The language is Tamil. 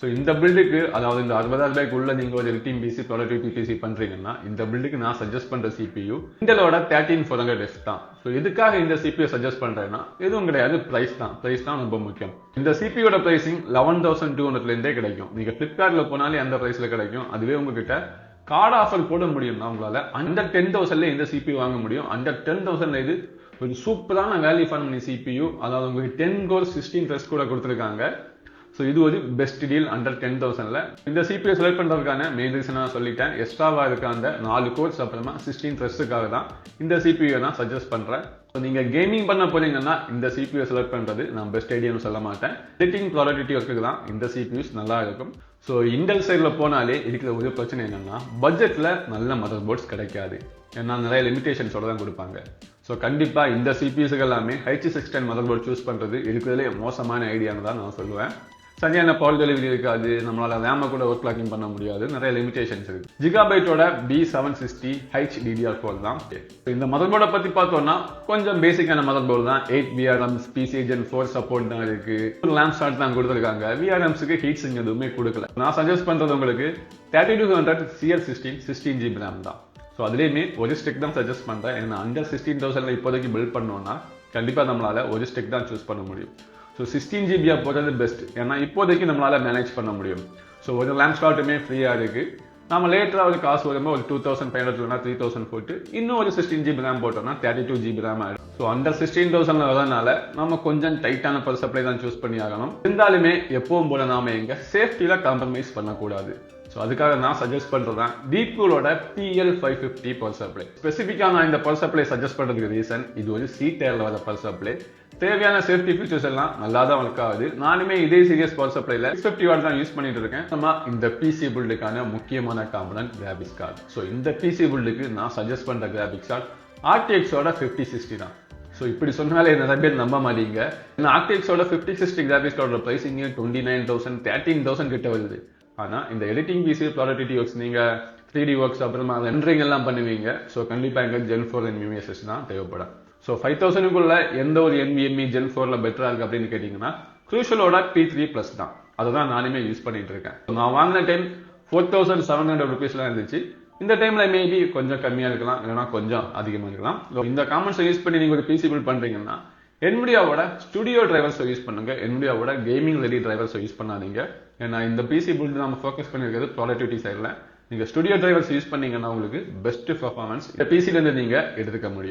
ஸோ இந்த பில்டுக்கு அதாவது இந்த 60,000 ரூபாய்க்குள்ள நீங்க ஒரு எடிட்டிங் பிசி ப்ரொடக்டிவிட்டி பிசி பண்றீங்கன்னா இந்த பில்டுக்கு நான் சஜஸ்ட் பண்ற சிபியு இன்டெலோட 13400F தான். ஸோ இதுக்காக இந்த சிபியு சஜஸ்ட் பண்றேன்னா எதுவும் கிடையாது, பிரைஸ் தான் ரொம்ப முக்கியம். இந்த சிபியோட பிரைசிங் 11,200 இருந்தே கிடைக்கும். நீங்க பிளிப்கார்ட்ல போனாலே அந்த பிரைஸ்ல கிடைக்கும். அதுவே உங்ககிட்ட கார்டு ஆஃபர் போட முடியும்னா உங்களால அண்டர் 10,000 இந்த சிபியு வாங்க முடியும். அண்டர் 10,000 இது ஒரு சூப்பரான வேல்யூ ஃபார் மணி சிபியு. அதாவது உங்களுக்கு 10 கோர் 16 த்ரெட்ஸ் கூட கொடுத்துருக்காங்க. ஸோ இது ஒரு பெஸ்ட் டீல் அண்டர் 10,000. இந்த சிபியூ செலக்ட் பண்றதுக்கான மெயின் ரீசன் நான் சொல்லிட்டேன். எக்ஸ்ட்ராவா இருக்க அந்த 4 கோர்ஸ் அப்புறமா 16 த்ரெட்ஸுக்காக தான் இந்த சிபியூ நான் சஜஸ்ட் பண்றேன். நீங்க கேமிங் பண்ண போறீங்கன்னா இந்த சிபியூ செலக்ட் பண்றது நான் பெஸ்ட் ஐடியான்னு சொல்ல மாட்டேன். எடிட்டிங் ப்ராடக்டிவிட்டி ஒர்க்குக்கு தான் இந்த சிபியூஸ் நல்லா இருக்கும். ஸோ இன்டெல் சைட்ல போனாலே இருக்கிற ஒரு பிரச்சனை என்னன்னா பட்ஜெட்ல நல்ல மதர் போர்ட்ஸ் கிடைக்காது. ஏன்னா நிறைய லிமிடேஷன்ஸோட தான் கொடுப்பாங்க. ஸோ கண்டிப்பா இந்த சிபியூஸ்க்கு எல்லாமே H610 மதர் போர்ட் சூஸ் பண்றது இருக்கிறதுலே மோசமான ஐடியான்னு தான் நான் சொல்லுவேன். சரியான பவர் டெலிவரி இருக்காது, நம்மளால ரேமை கூட ஒர்க் லாக்கிங் பண்ண முடியாது, நிறைய லிமிடேஷன்ஸ் இருக்கு. ஜிகாபைட்டோட B760 HDDR4 தான். இந்த மதர் போர்டை பத்தி பார்த்தோம்னா கொஞ்சம் பேசிக்கான மதர் போர்டு தான். 8 VRMs PCIe Gen 4 சப்போர்ட் தான் இருக்கு. லேம்ப் ஸ்டார்ட் தான் கொடுத்துருக்காங்க. VRMஸ்க்கு ஹீட் சிங் எதுவுமே கொடுக்கல. நான் சஜஸ்ட் பண்றது உங்களுக்கு 3200 CL16 16GB RAM தான். ஸோ அதுலேயுமே ஒரு ஸ்டிக் தான் சஜஸ்ட் பண்றேன். ஏன்னா அண்டர் 16,000 இப்போதைக்கு பில்ட் பண்ணோம்னா கண்டிப்பா நம்மளால ஒரு ஸ்டிக் தான் சூஸ் பண்ண முடியும். ஸோ 16GB போகிறது பெஸ்ட். ஏன்னா இப்போதைக்கு நம்மளால மேனேஜ் பண்ண முடியும். ஸோ ஒரு லேம்ப் ஸ்லாட்டுமே ஃப்ரீயா இருக்கு. நம்ம லேட்டரா ஒரு காசு வரும்போது ஒரு 2500 இல்லைனா 3000 போட்டு இன்னும் ஒரு 16GB RAM போட்டோம்னா 32GB RAM ஆயிடும். ஸோ அண்டர் 16,000 வரதுனால நம்ம கொஞ்சம் டைட்டான பவர் சப்ளை தான் சூஸ் பண்ணி ஆகணும். இருந்தாலுமே எப்பவும் போல நாம எங்க சேஃப்டியில காம்ப்ரமைஸ் பண்ணக்கூடாது. ஸோ அதுக்காக நான் சஜஸ்ட் பண்றேன் DeepCoolோட PL550 பவர் சப்ளை. ஸ்பெசிஃபிக்கா நான் இந்த பவர் சப்ளை சஜஸ்ட் பண்றதுக்கு ரீசன் இது ஒரு C-tier வர பவர் சப்ளை. தேவையான சேஃப்டி ஃபீச்சர்ஸ் எல்லாம் நல்லா தான் ஒர்க் ஆகுது. நானுமே இதே சீரியஸ் பவர் சப்ளைல 650 வாட் தான் யூஸ் பண்ணிட்டு இருக்கேன். நம்ம இந்த பிசி பில்டுக்கான முக்கியமான காம்பனன்ட் கிராபிக்ஸ் கார்டு. ஸோ இந்த பிசி பில்டுக்கு நான் சஜஸ்ட் பண்ற கிராபிக்ஸ் கார்டு RTXோட 5060 தான். ஸோ இப்படி சொன்னாலே நிறைய பேர் நம்ப மாட்டீங்க. ஏன்னா RTXோட 5060 கிராபிக்ஸ் கார்டோட பிரைசிங் 29,000 13,000 கிட்ட வருது. ஆனா இந்த எடிட்டிங் பிசி ப்ராடக்டிவிட்டி ஒர்க்ஸ் நீங்க 3D ஒர்க்ஸ் அப்புறமா ரெண்டரிங் எல்லாம் பண்ணுவீங்க. ஸோ கண்டிப்பா எங்க Gen 4 NVMe SSD தான் தேவைப்படும். ஸோ 5000க்குள்ள எந்த ஒரு NVMe Gen 4ல பெட்டரா இருக்கு அப்படின்னு கேட்டீங்கன்னா Crucialோட P3+ தான். அதை தான் நானுமே யூஸ் பண்ணிட்டு இருக்கேன். நான் வாங்கின டைம் 4700 rupeesல இருந்துச்சு. இந்த டைம்ல மேபி கொஞ்சம் கம்மியா இருக்கலாம், இல்லைன்னா கொஞ்சம் அதிகமா இருக்கலாம். இந்த காமெண்ட்ஸை யூஸ் பண்ணி நீங்க ஒரு பிசி பில்ட் பண்றீங்கன்னா NVIDIAவோட ஸ்டுடியோ டிரைவர்ஸ் யூஸ் பண்ணுங்க. NVIDIAவோட கேமிங் ரெடி டிரைவர்ஸ் யூஸ் பண்ணாதீங்க. ஏன்னா இந்த பிசி பில்ட் நம்ம ஃபோக்கஸ் பண்ணிருக்கிறது ப்ராடக்டிவிட்டி சைட்ல. நீங்க ஸ்டுடியோ டிரைவர்ஸ் யூஸ் பண்ணீங்கன்னா உங்களுக்கு பெஸ்ட் பெர்ஃபார்மன்ஸ் இந்த பிசில இருந்து நீங்க எடுத்துக்க முடியும்.